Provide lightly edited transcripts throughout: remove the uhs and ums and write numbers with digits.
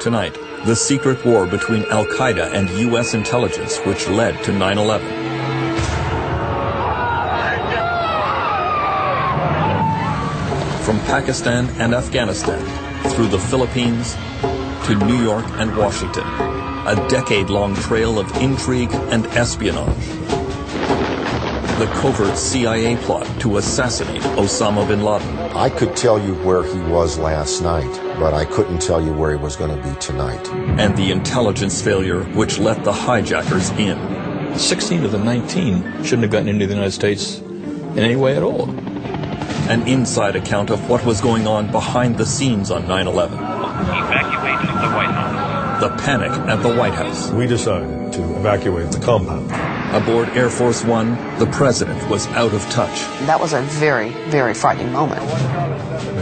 Tonight, the secret war between al-Qaeda and U.S. intelligence which led to 9/11. From Pakistan and Afghanistan, through the Philippines, to New York and Washington, a decade-long trail of intrigue and espionage. The covert CIA plot to assassinate Osama bin Laden. I could tell you where he was last night, but I couldn't tell you where he was going to be tonight. And the intelligence failure which let the hijackers in. 16 of the 19 shouldn't have gotten into the United States in any way at all. An inside account of what was going on behind the scenes on 9/11. Evacuate the White House. The panic at the White House. We decided to evacuate the compound. Aboard Air Force One, the president was out of touch. That was a very, very frightening moment.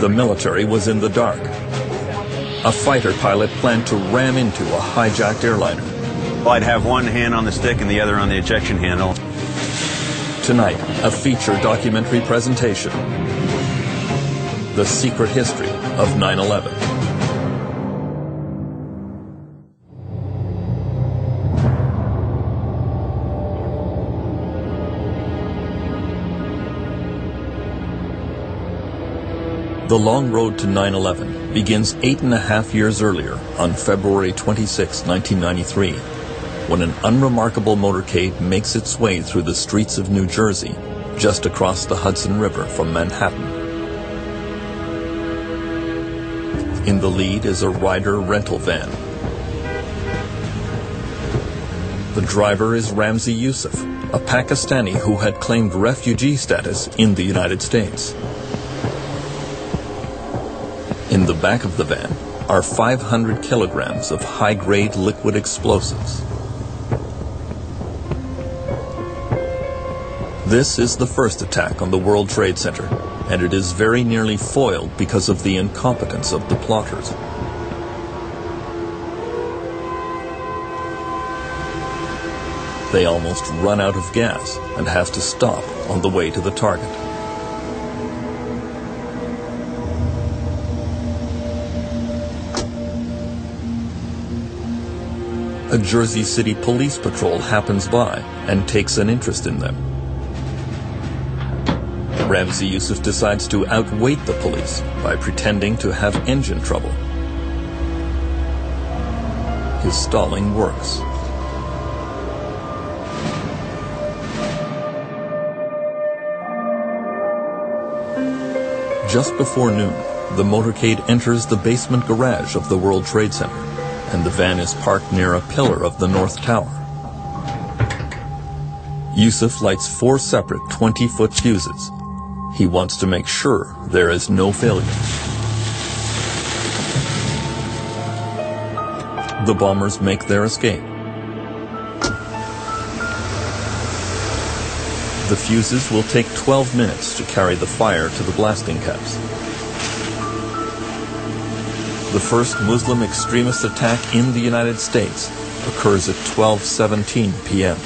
The military was in the dark. A fighter pilot planned to ram into a hijacked airliner. I'd have one hand on the stick and the other on the ejection handle. Tonight, a feature documentary presentation. The secret history of 9/11. The long road to 9/11 begins 8.5 years earlier on February 26, 1993, when an unremarkable motorcade makes its way through the streets of New Jersey, just across the Hudson River from Manhattan. In the lead is a Ryder rental van. The driver is Ramzi Youssef, a Pakistani who had claimed refugee status in the United States. In the back of the van are 500 kilograms of high-grade liquid explosives. This is the first attack on the World Trade Center, and it is very nearly foiled because of the incompetence of the plotters. They almost run out of gas and have to stop on the way to the target. A Jersey City police patrol happens by and takes an interest in them. Ramzi Youssef decides to outweight the police by pretending to have engine trouble. His stalling works. Just before noon, the motorcade enters the basement garage of the World Trade Center, and the van is parked near a pillar of the North Tower. Youssef lights 4 separate 20-foot fuses. He wants to make sure there is no failure. The bombers make their escape. The fuses will take 12 minutes to carry the fire to the blasting caps. The first Muslim extremist attack in the United States occurs at 12:17 p.m.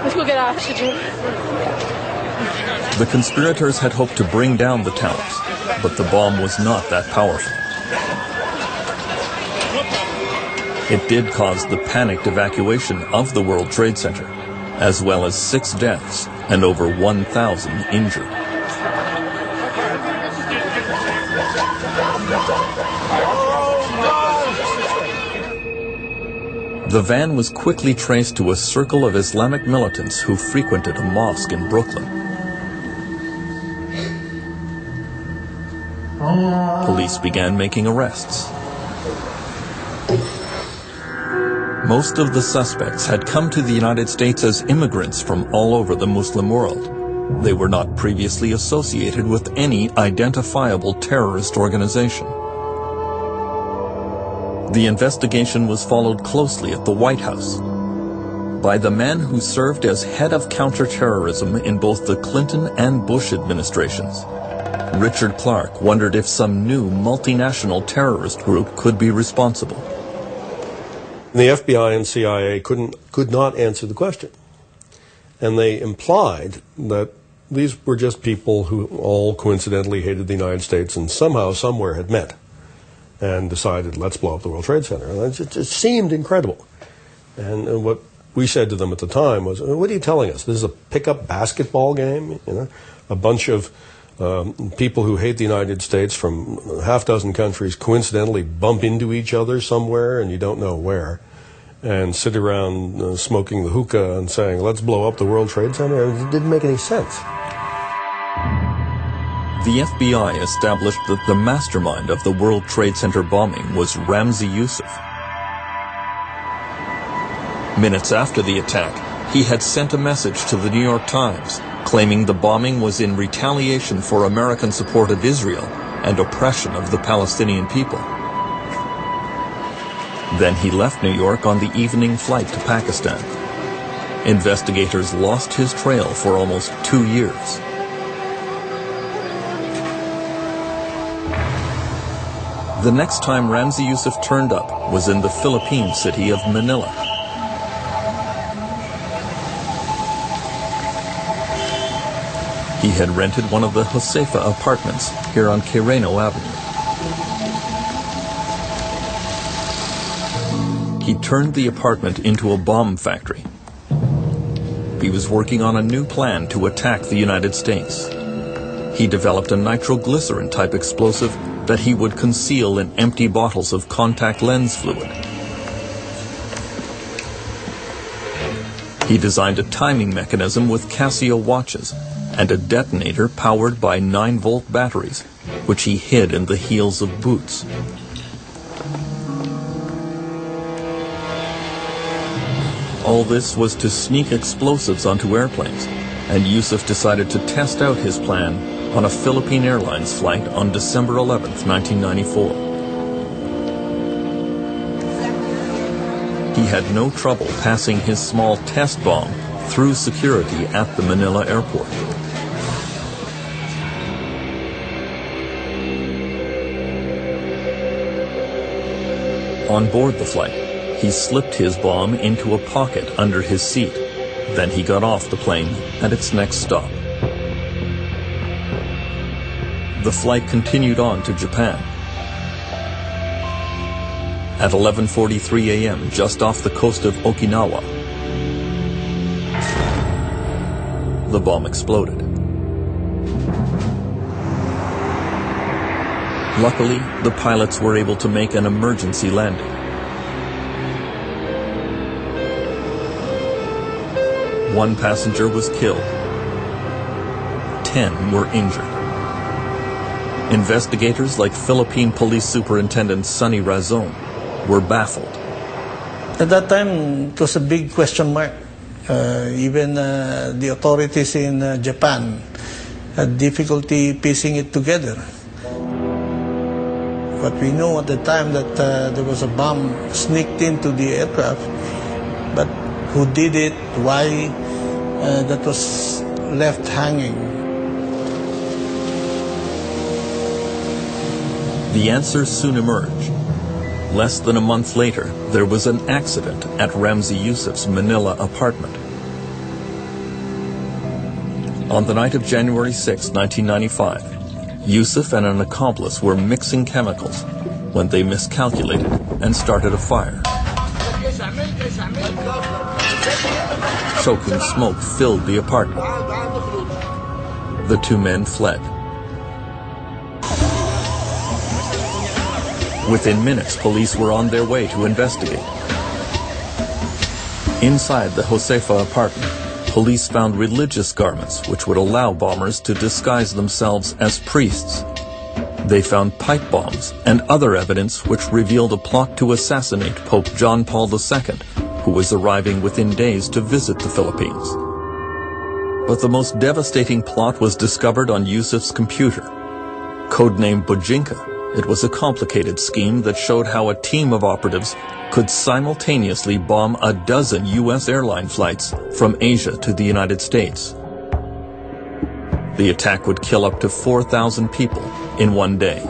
Let's go get oxygen. The conspirators had hoped to bring down the towers, but the bomb was not that powerful. It did cause the panicked evacuation of the World Trade Center, as well as 6 deaths and over 1,000 injured. The van was quickly traced to a circle of Islamic militants who frequented a mosque in Brooklyn. Police began making arrests. Most of the suspects had come to the United States as immigrants from all over the Muslim world. They were not previously associated with any identifiable terrorist organization. The investigation was followed closely at the White House by the man who served as head of counterterrorism in both the Clinton and Bush administrations, Richard Clark wondered if some new multinational terrorist group could be responsible. The FBI and CIA could not answer the question. And they implied that these were just people who all coincidentally hated the United States and somehow, somewhere had met and decided, let's blow up the World Trade Center. And it seemed incredible. And what we said to them at the time was, what are you telling us? This is a pickup basketball game? You know, a bunch of people who hate the United States from half dozen countries coincidentally bump into each other somewhere and you don't know where, and sit around smoking the hookah and saying, let's blow up the World Trade Center? It didn't make any sense. The FBI established that the mastermind of the World Trade Center bombing was Ramzi Youssef. Minutes after the attack, he had sent a message to the New York Times claiming the bombing was in retaliation for American support of Israel and oppression of the Palestinian people. Then he left New York on the evening flight to Pakistan. Investigators lost his trail for almost 2 years. The next time Ramzi Youssef turned up was in the Philippine city of Manila. He had rented one of the Josefa apartments here on Quireno Avenue. He turned the apartment into a bomb factory. He was working on a new plan to attack the United States. He developed a nitroglycerin-type explosive that he would conceal in empty bottles of contact lens fluid. He designed a timing mechanism with Casio watches and a detonator powered by 9-volt batteries, which he hid in the heels of boots. All this was to sneak explosives onto airplanes, and Youssef decided to test out his plan on a Philippine Airlines flight on December 11, 1994. He had no trouble passing his small test bomb through security at the Manila airport. On board the flight, he slipped his bomb into a pocket under his seat. Then he got off the plane at its next stop. The flight continued on to Japan. At 11:43 a.m., just off the coast of Okinawa, the bomb exploded. Luckily, the pilots were able to make an emergency landing. One passenger was killed. 10 were injured. Investigators like Philippine Police Superintendent Sonny Razon were baffled. At that time, it was a big question mark. Even the authorities in Japan had difficulty piecing it together. But we know at the time that there was a bomb sneaked into the aircraft, but who did it, why, that was left hanging. The answer soon emerged. Less than a month later, there was an accident at Ramzi Youssef's Manila apartment. On the night of January 6, 1995, Youssef and an accomplice were mixing chemicals when they miscalculated and started a fire. Choking smoke filled the apartment. The two men fled. Within minutes, police were on their way to investigate. Inside the Josefa apartment, police found religious garments which would allow bombers to disguise themselves as priests. They found pipe bombs and other evidence which revealed a plot to assassinate Pope John Paul II, who was arriving within days to visit the Philippines. But the most devastating plot was discovered on Youssef's computer. Codenamed Bojinka, it was a complicated scheme that showed how a team of operatives could simultaneously bomb a dozen U.S. airline flights from Asia to the United States. The attack would kill up to 4,000 people in one day.